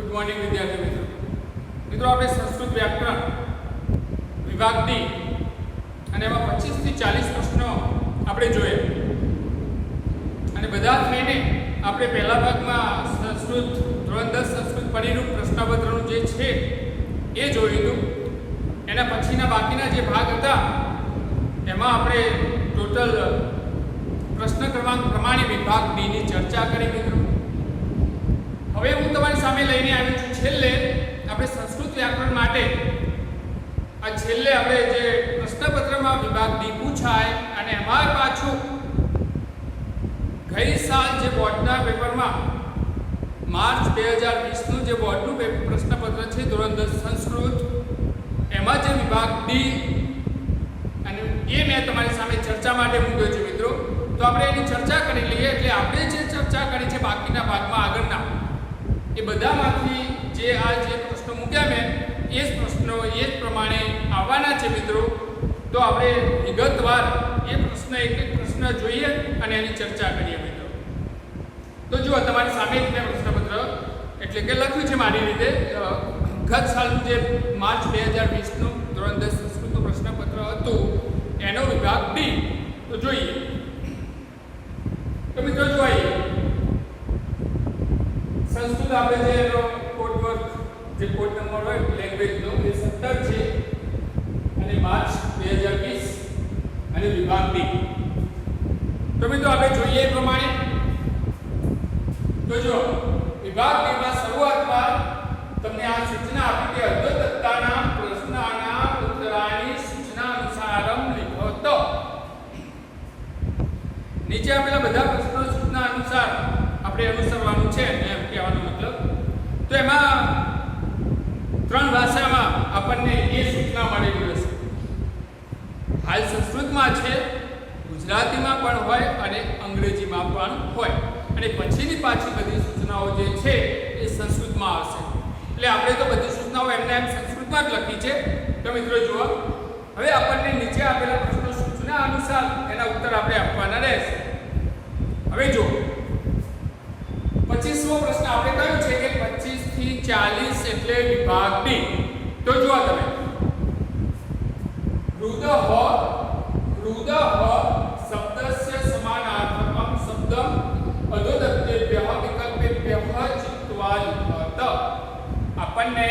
Good morning વિદ્યાર્થી મિત્રો. મિત્રો આપણે સંસ્કૃત વ્યાકરણ વિભાગ ડી અને એમાં 25 થી 40 પ્રશ્નો આપણે જોયા અને બધા થઈને આપણે પહેલા ભાગમાં સંસ્કૃત ધોરણ 10 સંસ્કૃત પરિરૂપ પ્રશ્નપત્રનું જે છે એ જોયું હતું. એના પછીના બાકીના જે ભાગ હતા એમાં આપણે ટોટલ પ્રશ્ન ક્રમાંક પ્રમાણે વિભાગ ડી ની ચર્ચા કરી મિત્રો. હવે હું તમારી સામે લઈને આવ્યો છું છેલ્લે આપણે સંસ્કૃત વ્યાકરણ માટે આ છેલ્લે આપણે જે પ્રશ્નપત્રમાં વિભાગ ડી પૂછાય અને એમાં પાછું ગઈ સાલ જે બોર્ડના પેપરમાં માર્ચ 2020 નું જે બોર્ડનું પ્રશ્નપત્ર છે ધોરણ 10 સંસ્કૃત એમાં જે વિભાગ ડી અને એ મેં તમારી સામે ચર્ચા માટે મૂક્યો છે મિત્રો. તો આપણે એની ચર્ચા કરી લઈએ. એટલે આપણે જે ચર્ચા કરી છે બાકીના ભાગમાં આગળના એ બધામાંથી જે આ જે પ્રશ્નો મૂક્યા મેં એ જ પ્રશ્નો એ જ પ્રમાણે આવવાના છે મિત્રો. તો આપણે વિગતવાર એ પ્રશ્ન એક એક પ્રશ્ન જોઈએ અને એની ચર્ચા કરીએ મિત્રો. તો જુઓ તમારી સામે જ પ્રશ્નપત્ર એટલે કે લખ્યું છે મારી રીતે ગત સાલનું જે માર્ચ 2020 નું ધોરણ 10 સંસ્કૃતનું પ્રશ્નપત્ર હતું એનો વિભાગ ડી. તો જોઈએ તો મિત્રો જોઈએ સંસ્કૃત આપણે જે એનો કોડ વર્ક જે કોડ નંબર હોય લેંગ્વેજનો એ 17 છે અને માર્ચ 2020 અને વિભાગ ડી. તો મિત્રો આપણે જોઈએ એ પ્રમાણે તો જો વિભાગ ડી માં શરૂઆતમાં તમને આ સૂચના આપી કે અદ્વૈતતાના પ્રશ્નના ઉત્તરાની સૂચના અનુસારમ લિખો. તો નીચે આપેલા બધા પ્રશ્નો સૂચના અનુસાર આપણે અનુસરવાનું છે એમ કહેવાનો મતલબ. તો એમાં ત્રણ ભાષામાં આપણને એ સૂચના મળેલી હશે. હાલ સંસ્કૃતમાં છે, ગુજરાતીમાં પણ હોય અને અંગ્રેજીમાં પણ હોય અને પછીની પાછી બધી સૂચનાઓ જે છે એ સંસ્કૃતમાં આવશે. એટલે આપણે તો બધી સૂચનાઓ એમને એમ સંસ્કૃતમાં જ લખી છે. તો મિત્રો જુઓ હવે આપણને નીચે આપેલા પ્રશ્નો સૂચના અનુસાર એના ઉત્તર આપણે આપવાના રહેશે. હવે જુઓ 25મો પ્રશ્ન આપણે કહ્યું છે કે 25 થી 40 એટલે વિભાગ ડી. તો જુઓ તમે રુદઃ શબ્દસ્ય સમાનાર્થકમ શબ્દમ અધોદત્તેભ્યઃ વિકલ્પેભ્યઃ ચિત્વા લિખત. આપણને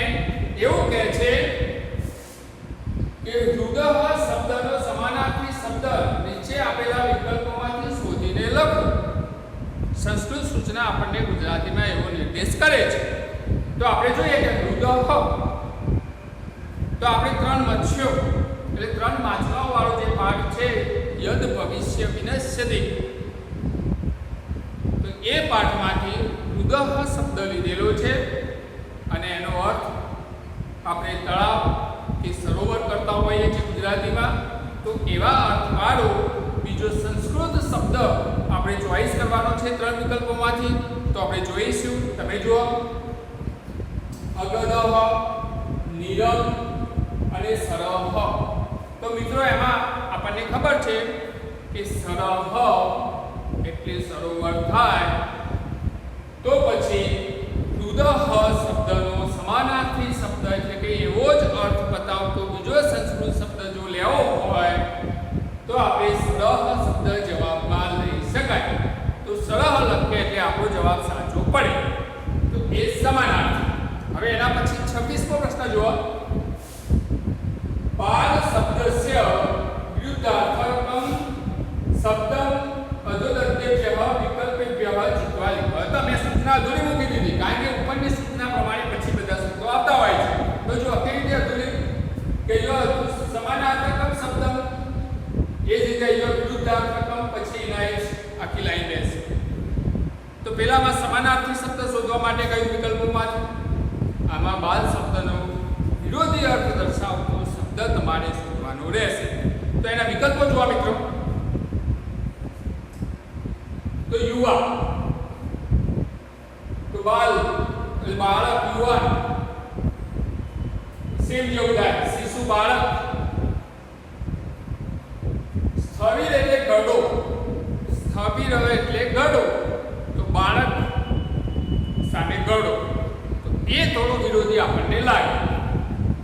એવું કહે છે કે રુદઃ શબ્દનો સમાનાર્થી શબ્દ નીચે આપેલા વિકલ્પોમાંથી શોધીને લખો. સંસ્કૃત સૂચના આપણને ગુજરાતીમાં એવો નિર્દેશ કરે છે. તો આપણે જોઈએ કે રુદઃ તો આપણે ત્રણ મત્સ્યો એટલે ત્રણ માછલાઓ વાળો જે પાઠ છે યદ ભવિષ્ય વિનશ્યતિ તો એ પાઠમાંથી રુદઃ શબ્દ લીધેલો છે અને એનો અર્થ આપણે તળાવ કે સરોવર કરતા હોઈએ છીએ ગુજરાતીમાં. તો એવા અર્થવાળો બીજો સંસ્કૃત શબ્દ આપણે ચોઈસ કરવાનો છે ત્રણ વિકલ્પોમાંથી. તો આપણે જોઈશું. તમે જુઓ અગદઃ, નિરમ અને સરહ. તો મિત્રો એમાં આપણને ખબર છે કે સરહ એટલે સરોવર થાય. તો પછી રુદઃ શબ્દનો સમાનાર્થી શબ્દ એટલે કે એવો જ અર્થ બતાવતો બીજો સંસ્કૃત શબ્દ જો લેવો હોય તો આપણે સરહ શબ્દ જવાબમાં લઈ શકાય. તો સરહ લખીએ એટલે આપણો જવાબ સાચો પડે. તો એ સમાનાર્થી. હવે એના પછી 26મો પ્રશ્ન જુઓ બાલ શબ્દસ્ય વિરુદ્ધાર્થકમ શબ્દમ અધોદત્તેભ્યઃ વિકલ્પેભ્યઃ ચિત્વા લિખત. તો મેં સૂચના અધૂરી મૂકી દીધી કારણ કે ઉપરની સૂચના પ્રમાણે પછી બધા શબ્દો આવતા હોય છે. તો જો કેવી રીતે અધૂરી કે જો સમાનાર્થકમ શબ્દમ એ જ રીતે જો વિરુદ્ધાર્થકમ પછી એના આખી લાઈન રહેશે. તો પહેલામાં સમાનાર્થી શબ્દ શોધવા માટે કયું વિકલ્પોમાંથી આમાં બાલ શબ્દનો વિરોધી અર્થ દર્શાવતો શબ્દ તમારે શોધવાનો રહેશે. તો એના વિકલ્પો જોવા મિત્રો તો યુવા તો બાલ બાળક યુવાન સેમ જેવું થાય શિશુ બાળક. સ્થવિર એટલે ગડો, સ્થવિર એટલે ગડો તો બાળક સામે ગડો. તો એ થોડો વિરોધી આપણને લાગે.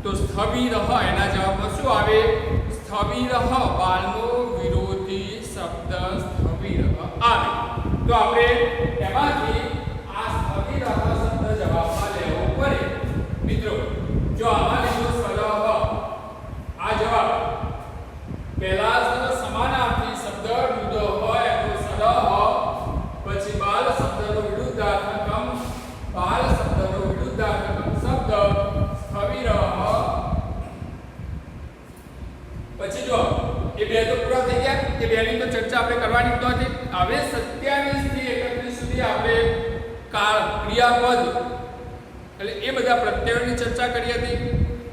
તો સ્થવિરઃ એના જવાબમાં શું આવે? સ્થવિરઃ બાળનો વિરોધી શબ્દ સ્થવિરઃ આવે. તો આપણે એમાંથી આ સ્થવિરઃ શબ્દ જવાબમાં લેવો પડે. મિત્રો જો આમાં લીધો સરહ, આ જવાબ પહેલા સમાનાર્થી શબ્દ રુદ હોય તો સરહ, પછી બાલ શબ્દનો વિરુદ્ધાર્થકમ, બાલ શબ્દનો વિરુદ્ધાર્થકમ શબ્દ સ્થવિરઃ. પછી જો એ બે તો પૂરા થઈ ગયા. એ બેની તો ચર્ચા આપણે કરવાની જ નથી. હવે 27 થી 31 સુધી આપણે ક્રિયાપદ એટલે એ બધા પ્રત્યયોની ચર્ચા કરી હતી.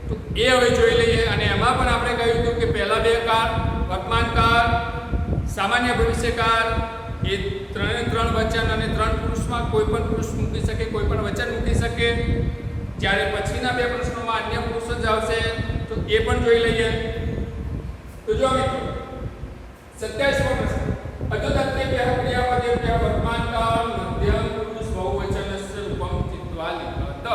તો એ હવે જોઈ લઈએ. અને એમાં પણ આપણે કહ્યું હતું કે પહેલા બે કાળ, વર્તમાન કાળ, સામાન્ય ભવિષ્યકાળ, એ ત્રણે ત્રણ વચન અને ત્રણ પુરુષમાં કોઈ પણ પુરુષ મૂકી શકે, કોઈ પણ વચન મૂકી શકે. જ્યારે પછીના બે પ્રશ્નોમાં અન્ય પુરુષ જ આવશે. તો એ પણ જોઈ લઈએ. તો જો મિત્રો 27મો પ્રશ્ન, અજોદત્તે ક્રિયાપદે વર્તમાન કાળ મધ્યમ પુરુષ બહુવચનસ્ય રૂપમ ચિત્વા લિખત.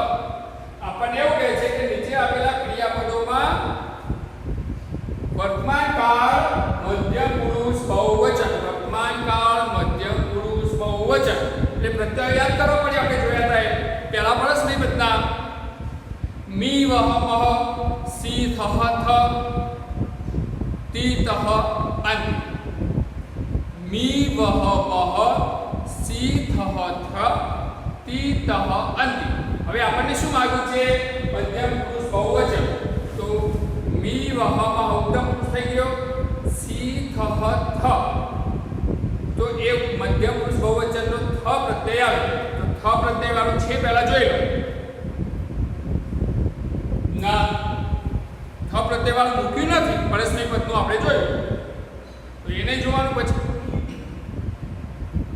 આપણને એવું કહે છે કે નીચે આપેલા ક્રિયાપદોમાં વર્તમાન કાળ મધ્યમ પુરુષ બહુવચન, વર્તમાન કાળ મધ્યમ પુરુષ બહુવચન એટલે પ્રત્યય યાદ કરવો પડે. આપણે જોયા હતા પહેલા વર્ષ નહીં બધા મી વહ મહ સી થહ થ તી તહ અન. મી વહ મહ સી થહ થ તી તહ અંતિ. હવે આપણને શું માંગ્યું છે? મધ્યમ પુરુષ બહુવચન. તો મી વહ મહ ઉત્તમ પુરુષ થઈ ગયો, સી થહ થ તો એ મધ્યમ પુરુષ બહુવચનનો થ પ્રત્યય આવે. તો થ પ્રત્યય વાળું છે પહેલા જોઈ લો. ના, થ પ્રત્યય વાળું મૂક્યું નથી. પરસ્મય પદનું આપણે જોયું તો એને જોવાનું.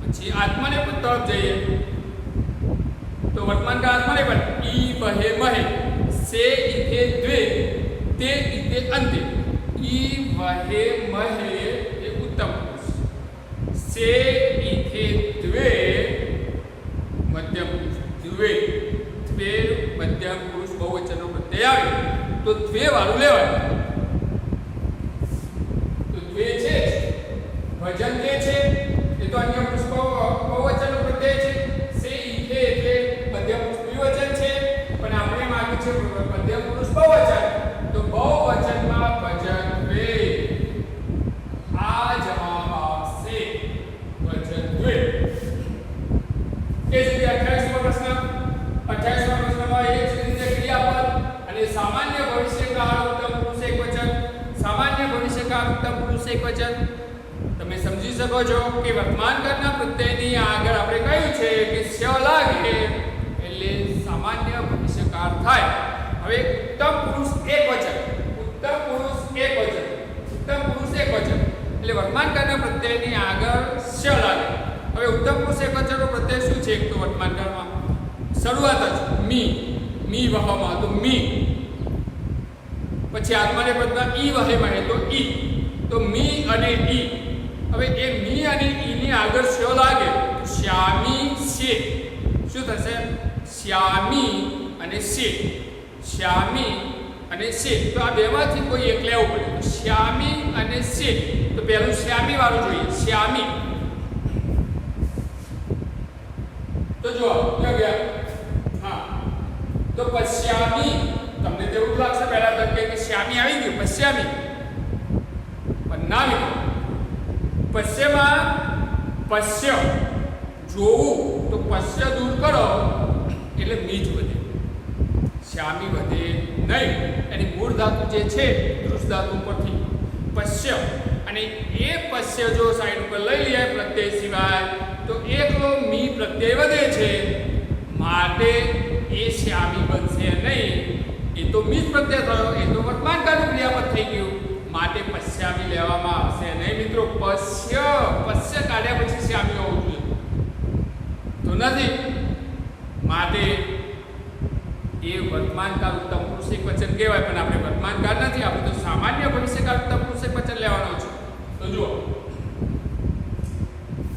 પછી આત્માને પદ તરફ જઈએ તો વર્તમાન કાળ આત્માને પદ ઈ વહે મહે સે ઇથે દ્વે તે ઇથે અંતે. ઈ વહે મહે એ ઉત્તમ પુરુષ, સે ઇથે દ્વે મધ્યમ પુરુષ, દ્વે દ્વે મધ્યમ પુરુષ બહુવચનનો પ્રત્યય આવે તો દ્વે વાળું લેવાય. તો દ્વે છે વચન જે છે એ તો અન્ય પુરુષ બહુવચનનો પ્રત્યય છે. સે ઇથે એટલે મધ્યમ પુરુષ દ્વિવચન છે. પણ આપણે માંગ્યું છે મધ્યમ પુરુષ બહુવચન. તો બહુવચનમાં વચન દ્વે. આ જવાબ આવશે વચન દ્વે. એ જ રીતે 28મો પ્રશ્ન, 28મા પ્રશ્નમાં એ જ રીતે ક્રિયાપદ અને સામાન્ય ભવિષ્યકાળ ઉત્તમ પુરુષ એકવચન, સામાન્ય ભવિષ્યકાળ ઉત્તમ પુરુષ એકવચન. તમે સમજી શકો છો કે વર્તમાન કાળના પ્રત્યયની આગળ આપણે કહ્યું છે કે શ લાગે એટલે સામાન્ય ભવિષ્યકાળ થાય. હવે ઉત્તમ પુરુષ એકવચન, ઉત્તમ પુરુષ એકવચન, ઉત્તમ પુરુષ એકવચન એટલે વર્તમાન કાળના પ્રત્યયની આગળ શ લાગે. હવે ઉત્તમ પુરુષ એકવચનનો પ્રત્યય શું છે? તો વર્તમાન કાળમાં શરૂઆત જ મી વહમાં તો મી, પછી આત્માને પદમાં ઈ વહે મહે તો ઈ. તો મી અને ઈ. હવે એ મી અને ઈ ની આગળ શ લાગે તો શ્યામી સે. શું થશે? શ્યામી અને સે, શ્યામી અને સે. તો આ બેમાંથી કોઈ એક લેવું પડે. તો શ્યામી અને સે. તો પહેલું શ્યામી વાળું જોઈએ, શ્યામી. તો જો ગયા હા. તો પશ્યામી, તમને તેવું લાગશે પહેલા તક કે શ્યામી આવી ગયું, પશ્યામી. પણ ના મિત્રો, પશ્યમાં પશ્ય જોવું તો પશ્ય દૂર કરો એટલે મીજ વધે, શ્યામી વધે નહીં. એની મૂળ ધાતુ જે છે દૃષ ધાતુ પરથી પશ્ય, અને એ પશ્ય જો સાઈડ ઉપર લઈ લઈએ પ્રત્યય સિવાય તો એકલો મી પ્રત્યય વધે છે. માટે એ શ્યામી બનશે નહીં. એ તો મીજ પ્રત્યય થયો, એ તો વર્તમાન કાળનું ક્રિયાપદ થઈ ગયું. માટે પશ્યામી લેવામાં આવશે નહીં મિત્રો. પશ્ય કાઢ્યા પછી શ્યામી હોવું જોઈએ તો નથી. માટે એ વર્તમાન કાળ ઉત્તમ પુરુષ એકવચન કહેવાય. પણ આપણે વર્તમાન કાળ નથી, આપણે તો સામાન્ય ભવિષ્યકાળ ઉત્તમ પુરુષ એકવચન લેવાનો છે. તો જુઓ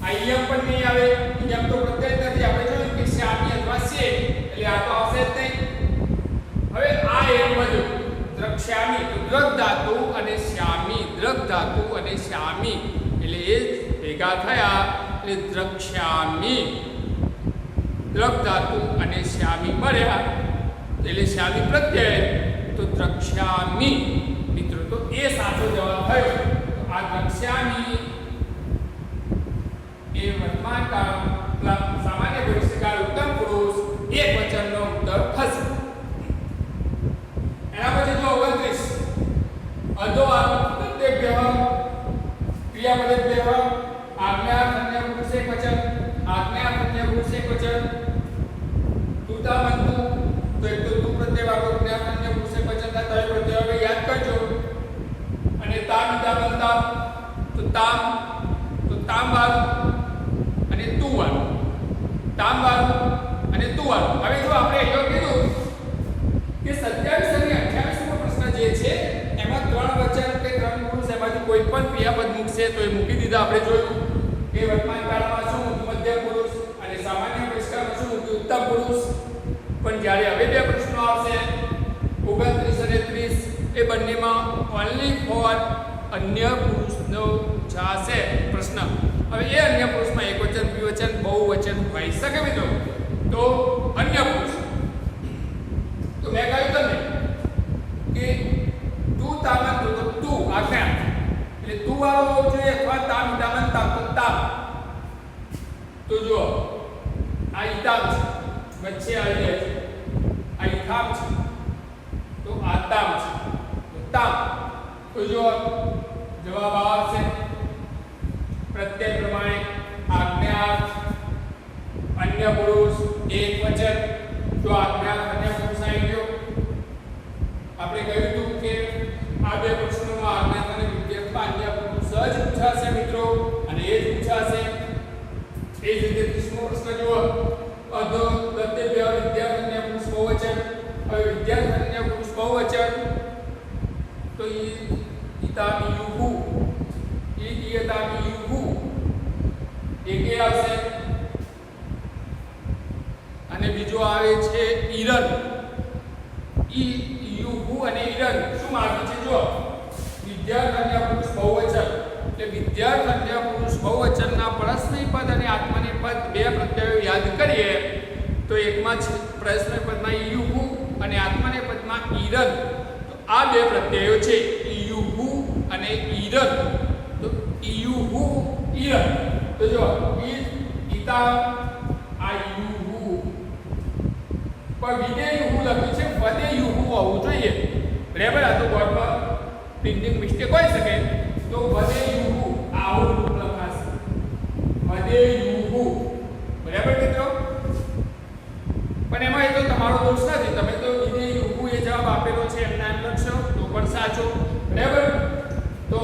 આ પણ નહીં આવે, તો પ્રત્યય નથી. આપણે જોયું કે શ્યામી અથવા સે એટલે આ તો આવશે જ નહીં. થયા એટલે દ્રક્ષ્યામી, દ્રક ધાતુ અને શ્યામી મળ્યા એટલે શ્યામી પ્રત્યય, તો દ્રક્ષ્યામી મિત્રો, તો એ સાચો જવાબ થયો. આ દ્રક્ષ્યામી એ વર્તમાન કાળ સામાન્ય ભવિષ્યકાળ ઉત્તમ પુરુષ એક વચનનો ઉત્તર થશે. એના પછી જો 29 અધો પ્રત્યેભ્ય ક્રિયાપદેભ્ય આજ્ઞા અન્ય પુરુષ એક વચન, આજ્ઞા અન્ય પુરુષ એક વચન, તુતામંતુ, તો એક તો તું પ્રત્યય વાળો જ્ઞાન અન્ય પુરુષ એક વચન ના તય પ્રત્યય હવે યાદ કરજો. અને તામ ઇદામંતા, તો તામ વાળું અને તું વાળું, તામ વાળું અને તું વાળું. હવે જો આપણે એવું કીધું કે 27 અને 28મો પ્રશ્ન જે છે એમાં ત્રણ વચન કે ત્રણ પુરુષ એમાંથી કોઈ પણ ક્રિયાપદ મૂકશે તો એ મૂકી દીધા. આપણે જોયું કે વર્તમાન કાળમાં શું મૂક્યું? મધ્યમ પુરુષ, અને સામાન્ય ભવિષ્યકાળમાં શું મૂક્યું? ઉત્તમ પુરુષ. પણ જ્યારે હવે બે પ્રશ્નો આવશે 29 અને 30 એ બંનેમાં ઓન્લી ફોર અન્ય પુરુષનો જાશે પ્રશ્ન. હવે એ અન્ય પુરુષમાં એકવચન, દ્વિવચન, બહુવચન હોઈ શકે મિત્રો. તો અન્ય પુરુષ તો મેં કહ્યું તમને કે તું તામન, તો તું આજ્ઞા એટલે તું વાળો હોવો જોઈએ, અથવા તામ ઇદામન તામ, તો તામ. તો જો આ ઇતામ છે, વચ્ચે આવી જાય છે, આ ઇથામ છે, તો આ તામ છે, તો તામ. તો જો જવાબ આવશે પ્રત્યય પ્રમાણે આજ્ઞા અન્ય પુરુષ એક વચન. તો આજ્ઞા અન્ય પુરુષ આવી ગયો. આપણે કહ્યું હતું કે આ બે પ્રશ્નોમાં આજ્ઞા અને વિદ્યાર્થમાં અન્ય પુરુષ જ પૂછાશે મિત્રો, અને એ જ પૂછાશે. એ જ રીતે 30મો પ્રશ્ન જુઓ, અધો પ્રત્યય વિદ્યાર્થી અન્ય પુરુષ બહુવચન. હવે વિદ્યાર્થી અન્ય પુરુષ બહુવચન તો ઈતામી યુહુ, ઈયતામી યુહુ એકે આવશે. અને બીજો આવે છે ઈરન, ઈ યુહુ અને ઈરન શું માગ્યું છે? જો વિદ્યાર્થી પુરુષ બહુવચન એટલે વિદ્યાર્થી પુરુષ બહુવચનના પરસ્મય પદ અને આત્મનેય પદ બે પ્રત્યયો યાદ કરીએ તો એકમાં છે પરસ્મય પદમાં યુહુ અને આત્મનેય પદમાં ઈરન. તો આ બે પ્રત્યયો છે યુહુ અને ઈરન. તો યુહુ ઈરન, તો જો ઈતા આ યુહુ પણ વિદે યુહુ લખ્યું છે, પદે યુહુ હોવું જોઈએ. બરાબર? આ તો બોર્ડ પર પ્રિન્ટિંગ મિસ્ટેક હોઈ શકે. તો વદે યુહુ આવું રૂપ લખાશે, વદે યુહુ. બરાબર મિત્રો? પણ એમાં એ તો તમારો દોષ નથી, તમે તો વિદે યુહુ એ જવાબ આપેલો છે એમના એમ લખશો તો પણ સાચો. બરાબર? તો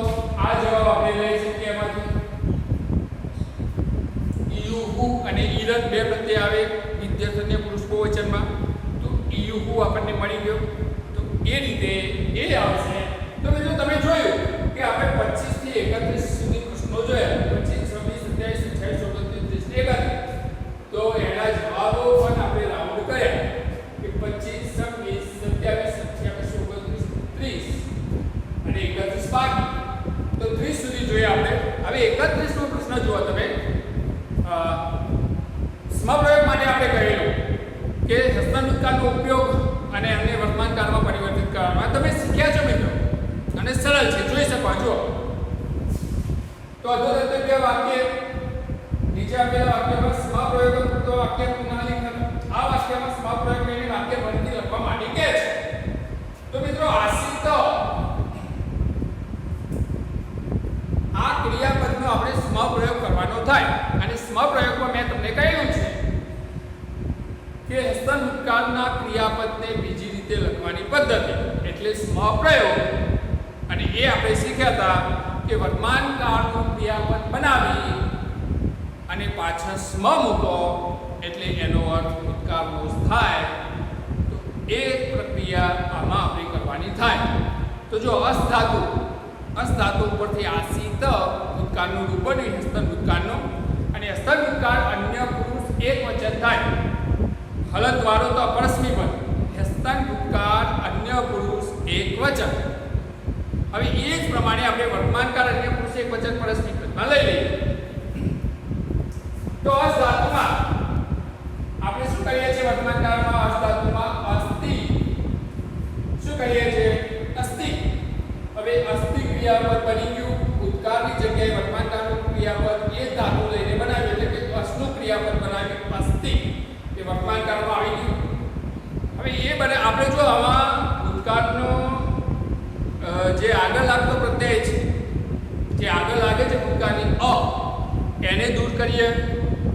આ જવાબ આપણે લઈ શકીએ એમાંથી. યુહુ અને ઈરન બે પ્રત્યય આવે વિદ્યાર્થી પુરુષ બહુવચનમાં, તો યુહુ આપણને મળી ગયો. તો એ રીતે એ આવશે. તો મિત્રો તમે જોયું કે આપણે 25 થી 31 સુધી પ્રશ્નો જોયા, 25, 26, 27, 28, 29, 30, 31. તો એના જવાબો પણ આપણે રાઉન્ડ કર્યા કે 25, 26, 27, 28, 29, 30 અને 31 બાકી. તો 30 સુધી જોયા આપણે. હવે 31મો પ્રશ્ન જુઓ તમે. સ્મપ્રયોગ માટે આપણે કહેલું કે હસ્તાનુત્કારનો ઉપયોગ અને અન્ય વર્તમાન કાળમાં પરિવર્તિત કરવામાં તમે શીખ્યા છો મિત્રો, અને સરળ છે, જોઈ શકો છો. તો અધોતત્વ વાક્ય નીચે આપેલા વાક્યમાં સ્મપ્રયોગ તો વાક્ય પુનઃલિખન. આ વાક્યમાં સ્મપ્રયોગ કરીને વાક્ય ફરીથી લખવા માટે કહે છે. તો મિત્રો આશિત આ ક્રિયાપદનો આપણે સ્મપ્રયોગ કરવાનો થાય. અને સ્મપ્રયોગમાં મેં તમને કહ્યું છે કે હસ્તનુત્કારના ક્રિયાપદને બીજી રીતે લખવાની પદ્ધતિ એટલે સ્મપ્રયોગ. અને એ આપણે શીખ્યા હતા કે વર્તમાન કાળનું ક્રિયાપદ બનાવી અને પાછળ સ્મ મૂકો એટલે એનો અર્થ ભૂતકાળનો થાય. તો એ પ્રક્રિયા આમાં આપણે કરવાની થાય. તો જો અસ ધાતુ ઉપરથી આસિત ભૂતકાળનું રૂપ બન્યું હસ્તનુત્કારનું, અને હસ્તનુત્કાર અન્ય પુરુષ એક વચન થાય. હલત વાળો તો અપરસ્મી પદ, હસ્તનુત્કાર અન્ય પુરુષ એક વચન. હવે એ જ પ્રમાણે આપણે વર્તમાન કાળ અન્ય પુરુષ એક વચન પરસ્મી પદમાં લઈ લઈએ. તો અસ ધાતુમાં આપણે શું કરીએ છીએ વર્તમાન કાળમાં? અસ ધાતુમાં અસ્થિ શું કરીએ છીએ? અસ્થિ. હવે અસ્થિ ક્રિયાપદ બની ગયું. ભૂતકાળની જગ્યાએ વર્તમાન કાળનું ક્રિયાપદ એ ધાતુ લઈને બનાવ્યું એટલે કે અસનું ક્રિયાપદ બનાવ્યું અસ્થિ. એ વર્તમાન કાળમાં આવી ગયું. હવે એ બને આપણે જો આમાં ભૂતકાળનો જે આગળ લાગતો પ્રત્યય છે, જે આગળ લાગે છે ભૂતકાળની અ, એને દૂર કરીએ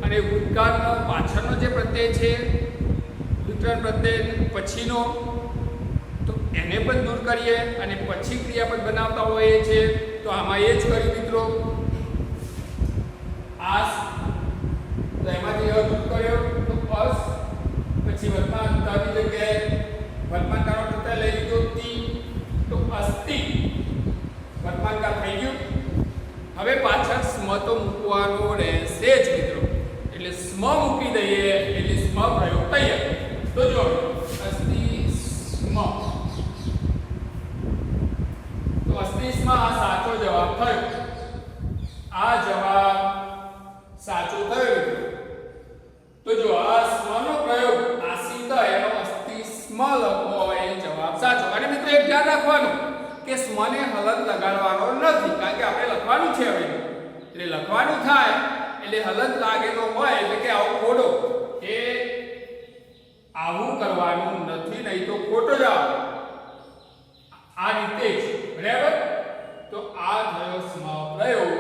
અને ભૂતકાળનો પાછળનો જે પ્રત્યય છે વિકરણ પ્રત્યય પછીનો, તો એને પણ દૂર કરીએ અને પછી ક્રિયાપદ બનાવતા હોઈએ છે. તો આમાં એ જ કર્યું મિત્રો. આસ તો એમાંથી અ દૂર કર્યો તો અસ, પછી વર્તમાન કાળની જગ્યાએ વર્તમાન કાળનો પ્રત્યય લઈ લીધો તી, તો અસ્થિ વર્તમાન કાળ થઈ ગયું. હવે પાછળ સ્મ તો મૂકવાનો રહેશે જ મિત્રો. એટલે સ્મ મૂકી દઈએ એટલે સ્મ પ્રયોગ તૈયાર. તો જો અસ્થિ સ્મ, તો અસ્થિ સ્મ આ સાચો જવાબ થયો. આ જવાબ સાચો થયો મિત્રો. તો જો આ સ્મનો પ્રયોગ આસિત એનો અસ્થિ સ્મ લખવો એ જવાબ સાચો. અને મિત્રો એક ધ્યાન રાખવાનું કે સ્મને હલંત લગાડવાનો નથી, કારણ કે આપણે લખવાનું છે હવે. એટલે લખવાનું થાય એટલે હલંત લાગેલો હોય એટલે કે આવું ખોટો, એ આવું કરવાનું નથી, નહીં તો ખોટો જવાબ. આ રીતે જ બરાબર. તો આ થયો સ્મ પ્રયોગ.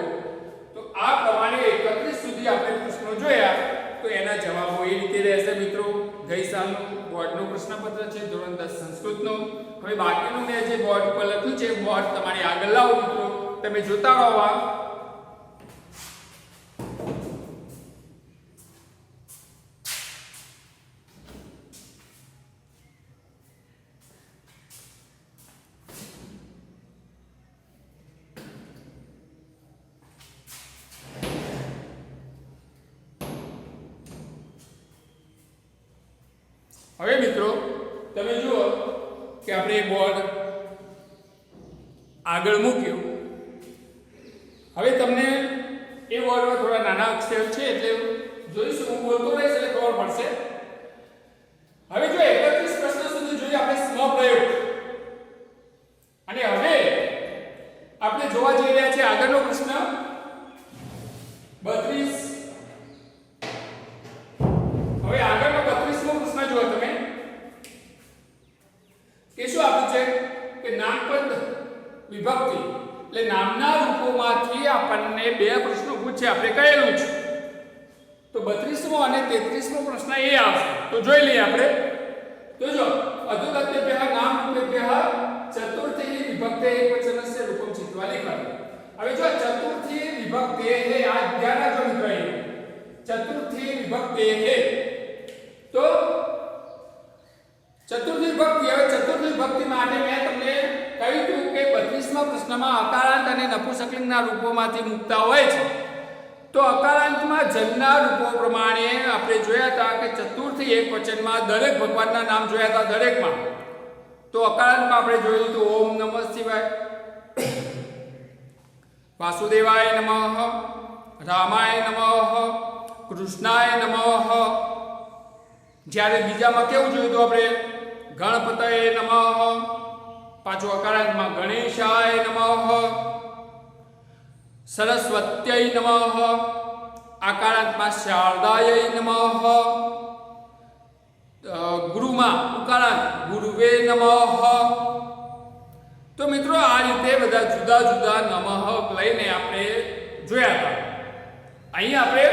તો આ પ્રમાણે 31 સુધી આપણે પ્રશ્નો જોયા. તો એના જવાબો એ રીતે રહેશે મિત્રો. ગઈ સાલનું બોર્ડનું પ્રશ્નપત્ર છે ધોરણ 10 સંસ્કૃતનું. હવે બાકીનું મેં જે બોર્ડ ઉપર લખ્યું છે બોર્ડ તમારી આગળ લાવો મિત્રો, તમે જોતા રહો. હવે મિત્રો તમે જુઓ કે આપણે બોર્ડ આગળ મૂક્યું. હવે તમને એ બોર્ડમાં થોડા નાના અક્ષર છે એટલે જોઈશું, હું બોલતો રહીશ એટલે ખબર પડશે. હવે જો 31 પ્રશ્ન સુધી જોઈએ આપણે સ્મ પ્રયોગ, અને હવે આપણે જોવા જઈ રહ્યા છીએ આગળનો પ્રશ્ન 32. હવે આગળનો 32મો પ્રશ્ન જુઓ તમે કે શું આપ્યું છે કે નામપદ વિભક્તિ, એટલે નામના રૂપોમાંથી આપણને બે પ્રશ્નો પૂછે આપણે કહેલું છે. તો 32મો અને 33મો પ્રશ્ન એ આવશે. તો જોઈ લઈએ આપણે. તો જો અધોગત્યભ્યઃ નામ રૂપેભ્યઃ ચતુર્થી વિભક્તે એકવચનસ્ય રૂપમ ચિત્વા લેખન. હવે જો ચતુર્થી વિભક્તે હે, આ ધ્યાન રાખજો મિત્રો. ચતુર્થી વિભક્તે હે તો ચતુર્થી વિભક્તિ. હવે ચતુર્થી વિભક્તિ માટે મેં તમને કહ્યું હતું કે 32મા પ્રશ્નમાં અકારાંત અને નપુંસકલિંગના રૂપોમાંથી મુકતા હોય છે. તો અકારાંતમાં જનના રૂપો પ્રમાણે આપણે જોયા હતા કે ચતુર્થી એકવચનમાં દરેક ભગવાનના નામ જોયા હતા દરેકમાં. તો અકારાંતમાં આપણે જોયું હતું ઓમ નમઃ શિવાય, વાસુદેવાય નમઃ, રામાય નમઃ, કૃષ્ણાય નમઃ. જ્યારે બીજામાં કેવું જોયું હતું આપણે? ગણપતયે નમઃ, પાછું અકારાંતમાં ગણેશાય નમઃ, સરસ્વત્યય નમઃ, આકારાંતમાં શારદાય નમઃ, ગુરુમાં ઉકારાંત ગુરુવે નમઃ. તો મિત્રો આ રીતે બધા જુદા જુદા નમઃ લઈને આપણે જોયા હતા. અહીં આપણે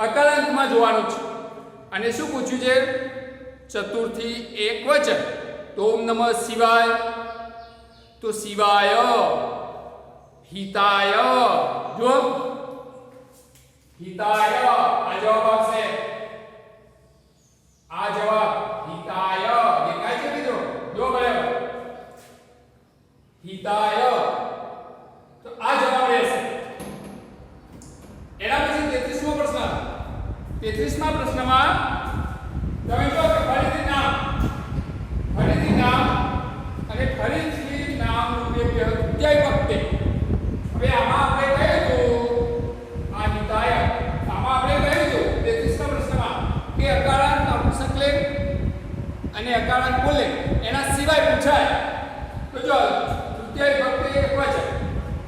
અકારાંતમાં જોવાનું છે. અને શું પૂછ્યું છે? ચતુર્થી એકવચન. તો ઓમ નમઃ શિવાય, તો શિવાય, હિતાય, જો હિતાય આ જવાબ આવશે. આ જવાબ હિતાય દેખાય છે મિત્રો? જો બરાબર હિતાય, તો આ જવાબ રહેશે. એના પછી 33મો પ્રશ્ન. 33મા પ્રશ્નમાં તમે જો કે ફરીથી નામ અને ફરીથી નામ રૂપે અધ્યાય વખતે. હવે આમાં આપણે કહ્યું હતું આ હિતાય, આમાં આપણે કહ્યું હતું અને અકારાંત પુલ્લિંગ એના સિવાય પૂછાય તો જો તૃતીય વિભક્તિ એકવચન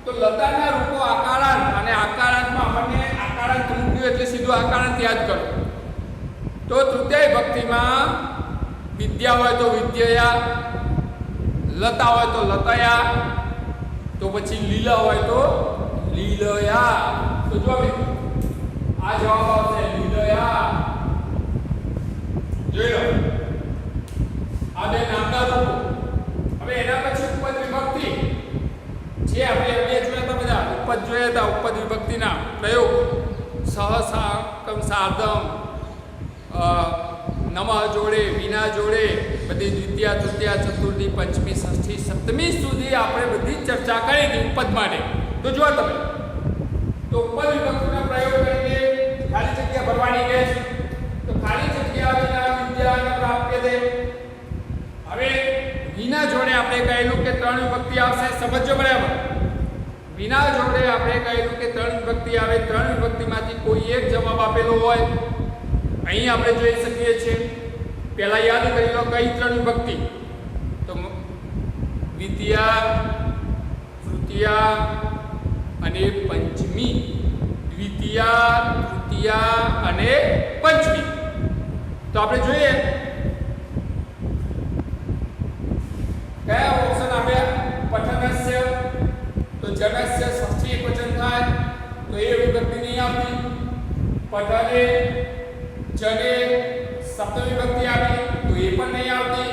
તો લતાના રૂપો આકારાંત અને આકારાંતમાં આપણને આકારાંત મૂક્યું એટલે સીધું આકારાંત યાદ કરો તો તૃતીય વિભક્તિમાં વિદ્યા હોય તો વિદ્યયા લતા હોય તો લતયા તો પછી લીલા હોય તો લીલયા તો જો આ જવાબ આવશે લીલયા જોઈ લો આ બે નામના રૂપો હવે એના પછી ઉપપદ વિભક્તિ જે આપણે બે જોયા હતા બધા ઉપપદ જોયા હતા ઉપપદ વિભક્તિના પ્રયોગ સહસાકમ સાર્ધમ નમઃ જોડે વિના જોડે બધી દ્વિતીયા તૃતીયા ચતુર્થી પંચમી ષષ્ઠી સપ્તમી સુધી આપણે બધી ચર્ચા કરી હતી ઉપપદ માટે તો જો તમે તો ઉપપદ વિભક્તિના પ્રયોગ કરીને ખાલી જગ્યા ભરવાની કહે છે તો ખાલી જગ્યા વિના વિદ્યા પ્રાપ્ય દે હવે વિના જોડે આપણે કહેલું કે ત્રણ વિભક્તિ આવશે સમજો બરાબર વિના જોડે આપણે કહેલું કે ત્રણ વિભક્તિ આવે ત્રણ વિભક્તિમાંથી કોઈ એક જવાબ આપેલો હોય અહીં આપણે જોઈ શકીએ છીએ પહેલા યાદ કરી લો કઈ ત્રણ વિભક્તિ તો દ્વિતીયા તૃતીયા અને પંચમી દ્વિતીયા તૃતીયા અને પંચમી તો આપણે જોઈએ કયા ઓપ્શન આપ્યા પઠનસ્ય તો જનસ્ય ષષ્ઠી એકવચન થાય તો એ વિભક્તિ નહીં આવતી પઠને જને સપ્તમી વિભક્તિ આવી તો એ પણ નહીં આવતી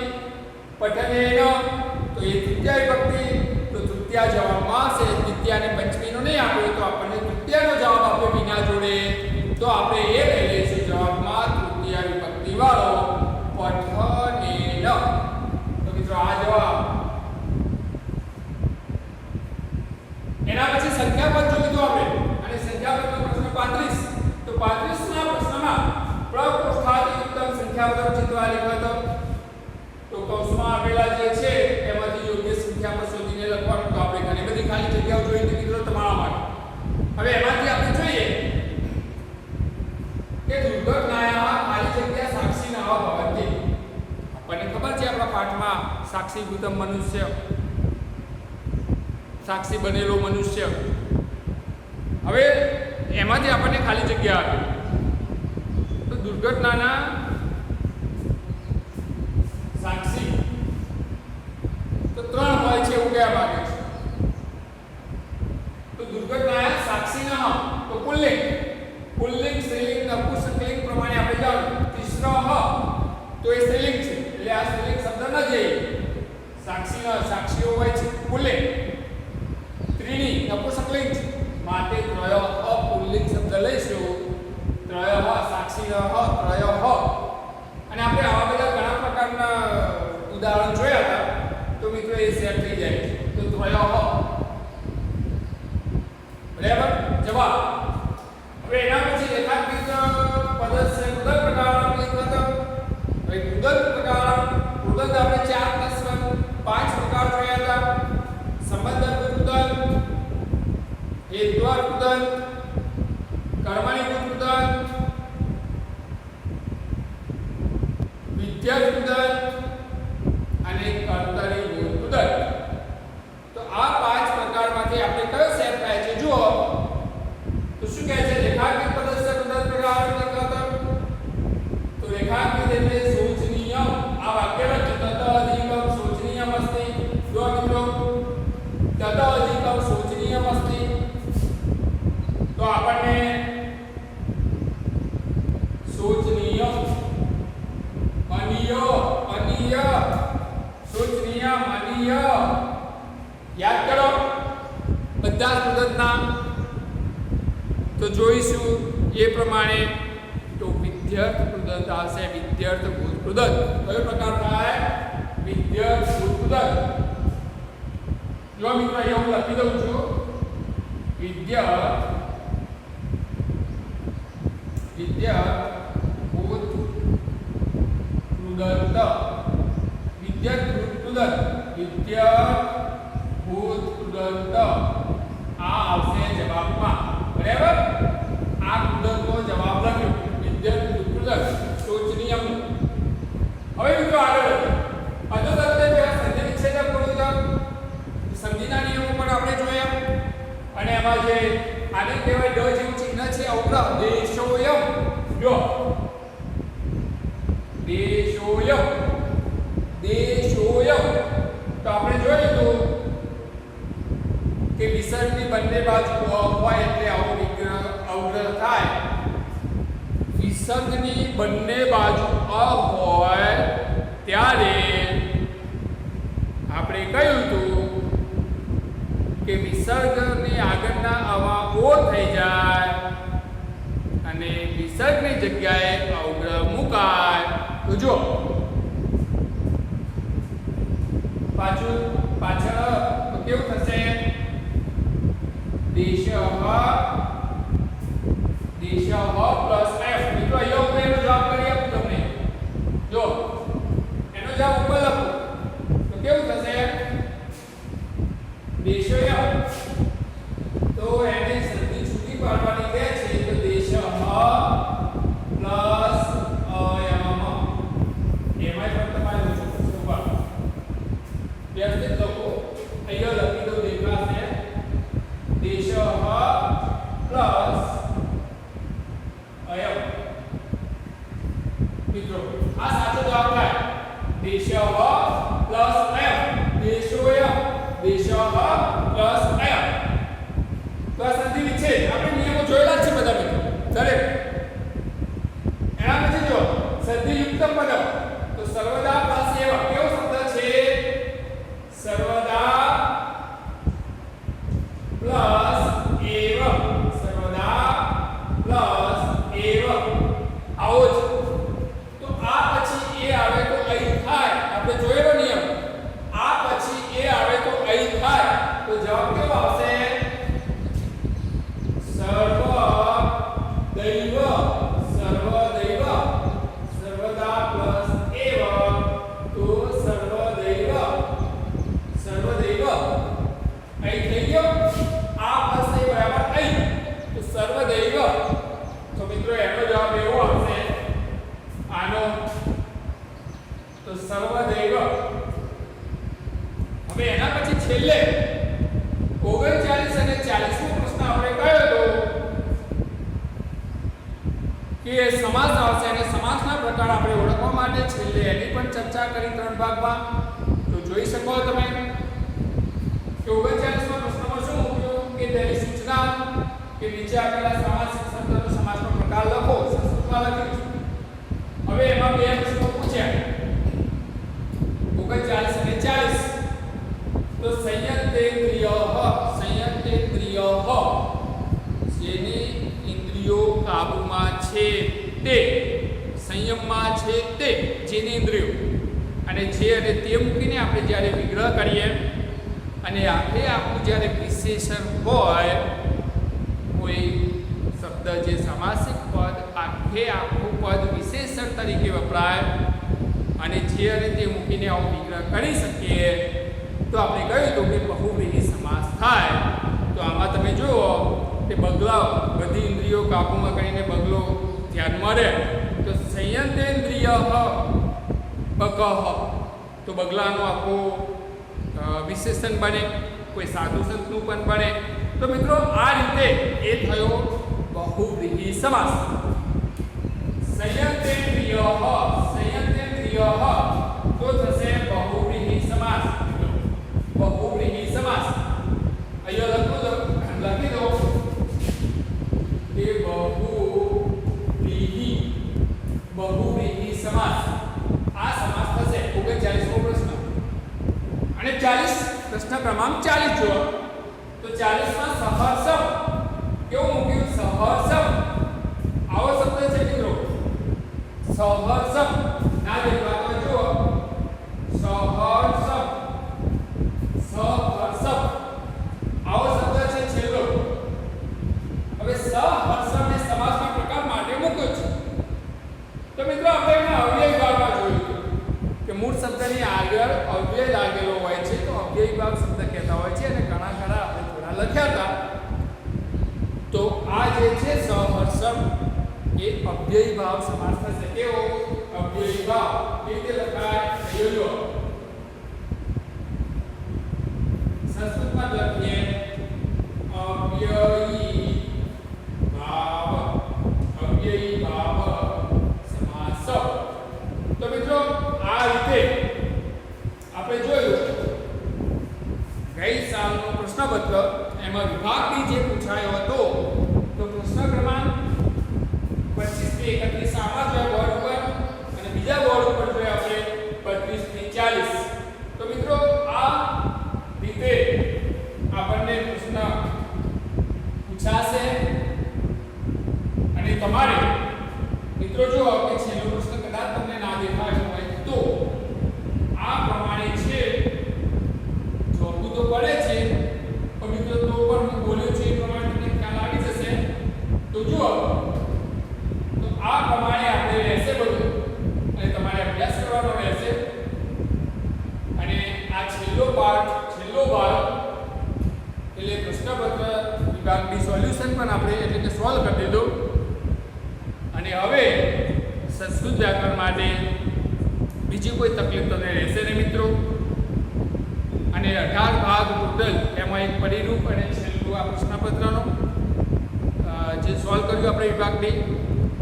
પઠનેન તો એ તૃતીય વિભક્તિ તો તૃતીય જવાબમાં છે દ્વિતીય અને પંચમીનો નહીં આપ્યો તો આપણને તૃતીયનો જવાબ આપ્યો વિના જોડે તો આપણે એ લઈ લઈશું જવાબમાં તૃતીય વિભક્તિ વાળો પઠનેન તો મિત્રો આ જવાબ એના પછી સંખ્યાપદ જો લીધું આપણે અને સંખ્યાપદનો પ્રશ્ન 35 તો 35 ના પ્રશ્નમાં પ્રકોષ્ઠાદિયુક્તમ સંખ્યાપદમ ચિત્વા લખતો તો કૌંસમાં આપેલા જે છે એમાંથી યોગ્ય સંખ્યાપદ શોધીને લખવાનું તો આપણે ઘણી બધી ખાલી જગ્યાઓ જોઈ હતી મિત્રો તમારા માટે હવે એમાંથી આપણે જોઈએ કે દુર્ઘટનાયા ખાલી જગ્યા સાક્ષી ન ભવંતિ આપણને ખબર છે આપણા પાઠમાં સાક્ષીભૂતમ મનુષ્ય સાક્ષી બનેલો મનુષ્ય હવે એમાંથી આપણને ખાલી જગ્યા આપી તો દુર્ઘટનાના સાક્ષી તો ત્રણ હોય છે એવું કહેવા માંગે છે તો દુર્ઘટનાના સાક્ષી ન તો પુલ્લિંગ પુલ્લિંગ સ્ત્રીલિંગ નપુંસકલિંગ પ્રમાણે આપણે જાણ્યું તીસરો હ તો એ સ્ત્રીલિંગ છે એટલે આ સ્ત્રીલિંગ શબ્દ ન જઈએ સાક્ષીઓ હોય છે પુલ્લિંગ ત્રીણી નપુંસકલિંગ માટે ત્રય પુલ્લિંગ શબ્દ લઈશું ત્રય સાક્ષી ત્રય અને આપણે આવા બધા ઘણા પ્રકારના ઉદાહરણ જોયા હતા તો મિત્રો એ સેટ થઈ જાય તો ત્રય બરાબર જવાબ હવે એના પછી રેખાંકિત પદસ્ય કૃદંત પ્રકારમ લીધો હવે કૃદંત પ્રકારમ કૃદંત આપણે 4 + 5 પ્રકાર જોયા હતા સંબંધક કૃદંત હેતુઆ કૃદંત કર્મણીભૂત કૃદંત વિદ્યા કૃદંત અને કર્તરીભૂત કૃદંત તો આ 5 પ્રકારમાંથી આપણે કયો સેટ થાય છે જુઓ તો શું કહે છે રેખાંકિત પદસ્ય કૃદંત પ્રકાર લીધો તો રેખાંકિત એટલે શોચનીય આ વાક્ય લખ્યું તત અધિકમ શોચનીયમ અસ્તિ જો મિત્રો તત અધિકમ શોચનીયમ અસ્તિ તો આપણને શોચનીય અનીય શોચનીય અનીય યાદ કરો બધા કૃદંતના તો જોઈશું એ પ્રમાણે તો વિદ્યાર્થ કૃદંત આવશે વિદ્યાર્થ ભૂત કૃદંત કયો પ્રકાર થાય વિદ્યાર્થ ભૂત કૃદંત જો મિત્રો અહીંયા હું લખી દઉં છું વિદ્યાર્થ ભૂત કૃદંત વિદ્યાર્થ ભૂત કૃદંત વિદ્યાર્થ ભૂત કૃદંત આ આવશે જવાબમાં બરાબર આ કૃદંતનો જવાબ લખ્યો વિદ્યાર્થ ભૂત કૃદંત શોચનીય હવે મિત્રો આગળ એમાં જે આને કહેવાય ડ જેવું ચિહ્ન છે અવગ્રહ દેશોયમ જો દેશોયમ દેશોયમ તો આપણે જોયું તો કે વિસર્ગની બંને બાજુ હોય એટલે આવો અવગ્રહ થાય વિસર્ગની બંને બાજુ અ હોય ત્યારે આપણે કહ્યું હતું કે વિસર્ગની આગળના આવા ઓ થઈ જાય અને વિસર્ગની જગ્યાએ અવગ્રહ મુકાય તો જો પાછળ તો કેવું થશે દેશઃ પ્લસ એફ મિત્રો અહીંયા હું એનો જવાબ કરી આપું તમને જો એનો જવાબ ઉપર લખો તો કેવું થશે દેશોય તો એને સંધિ છૂટી પાડવાની કહે છે તો દેશઃ પ્લસ અયમ એમાં પણ તમારે ઓછું ઉપર વ્યવસ્થિત લખો અહીંયા લખી દો દેખાશે દેશઃ પ્લસ અયમ મિત્રો આ સાચો જવાબ થાય દેશઃ પ્લસ અયમ દેશોયમ દેશઃ પ્લસ અયમ તો આ સંધિ વિચ્છેદ આપણે નિયમો જોયેલા જ છે બધા મિત્રો દરેક એના પછી જો સંધિ યુક્ત પદ તો સર્વદા પ્લસ એવ કેવો શબ્દ છે સર્વદા પ્લસ એવ સર્વદા પ્લસ એવ આવો જ તો આ પછી એ આવે તો અહીં થાય આપણે જોયેલો નિયમ આ પછી એ આવે તો અહીં થાય તો જવાબ કેવો આવશે સર્વદૈવ સર્વદા પ્લસ એવ તો સર્વદૈવ અહીં થઈ ગયો આ પ્લસ એ બરાબર અહીં તો સર્વદૈવ તો મિત્રો એનો જવાબ એવો આવશે આનો તો સર્વદૈવ હવે એના પછી છેલ્લે 39 અને 40મો પ્રશ્ન આપણે કયો તો કે સમાસ આવશે અને સમાસના પ્રકાર આપણે ઓળખવા માટે છેલ્લે એની પણ ચર્ચા કરી 3 ભાગમાં તો જોઈ શકો તમે કે 39મા પ્રશ્નમાં શું મૂક્યું કે તેની સૂચના કે નીચે આપેલા સામાસિક શબ્દનો સમાસનો પ્રકાર લખો સંસ્કૃતમાં લખ્યું છે હવે એમાં બે પ્રશ્નો પૂછ્યા 39 અને 40 તો સંયંતેન્દ્રિય જેની ઇન્દ્રિયો કાબુમાં છે તે સંયમમાં છે તે જેની ઇન્દ્રિયો અને જે અને તે મૂકીને આપણે જ્યારે વિગ્રહ કરીએ અને આખે આખું જ્યારે વિશેષણ હોય કોઈ શબ્દ જે સામાસિક પદ આખે આખું પદ વિશેષણ તરીકે વપરાય અને જે અને તે મૂકીને આવો વિગ્રહ કરી શકીએ તો આપણે કહ્યું હતું કે બહુવ્રીહી સમાસ થાય તો આમાં તમે જુઓ કે બગલા બધી ઇન્દ્રિયો કાબૂમાં કરીને બગલો ધ્યાનમાં રહે તો સંયંતેન્દ્રિય બકહ તો બગલાનું આખું વિશેષણ બને કોઈ સાધુ સંતનું પણ બને તો મિત્રો આ રીતે એ થયો બહુવ્રીહી સમાસ સંયંતેન્દ્રિય તો થશે બહુવ્રીહી સમાસ બહુવ્રીહી સમાસ અહીંયા લખી દો કે બહુવ્રીહી સમાસ આ સમાસ થશે 39મો પ્રશ્ન અને 40 પ્રશ્ન ક્રમાંક 40 જુઓ તો 40માં સહર્ષમ કેવું મૂક્યું સહર્ષમ આવો શબ્દ છે મિત્રો સહર્ષમ ના દેખવા તો જુઓ સહર્ષમ આવો શબ્દ છે છેલ્લો હવે સહર્ષમ ને સમાસના પ્રકાર માટે મૂક્યો છે તો મિત્રો આપણે એના અવ્યય ભાગમાં જોયું કે મૂળ શબ્દની આગળ અવ્યય લાગેલો હોય છે તો અવ્યય ભાગ શબ્દ કહેતા હોય છે અને ઘણા ખરા આપણે થોડા લખ્યા હતા તો આ જે છે સહર્ષમ એ અવ્યય ભાવ સમાસ થશે કેવો અવ્યય ભાવ કેવી રીતે લખાય જોજો સંસ્કૃતમાં લખીએ અવ્યય શુદ્ધ વ્યાકરણ માટે બીજી કોઈ તકલીફ તમને રહેશે નહીં મિત્રો. અને 18 ભાગ ટોટલ એમાં એક પરિરૂપ અને છેલ્લું આ પ્રશ્નપત્રનો જે સોલ્વ કર્યું આપણે વિભાગ ડી,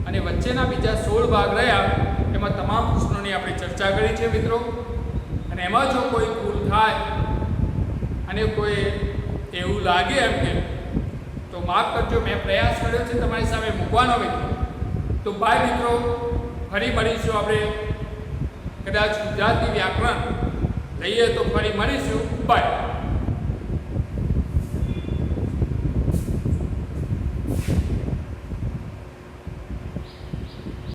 અને વચ્ચેના બીજા 16 ભાગ રહ્યા એમાં તમામ પ્રશ્નોની આપણે ચર્ચા કરી છે મિત્રો. અને એમાં જો કોઈ ભૂલ થાય અને કોઈ એવું લાગે એમ કે તો માફ કરજો, મેં પ્રયાસ કર્યો છે તમારી સામે મૂકવાનો મિત્રો. તો બાય મિત્રો, ફરી મળીશું. આપણે કદાચ ગુજરાતી વ્યાકરણ લઈએ તો ફરી મળીશું. બાય.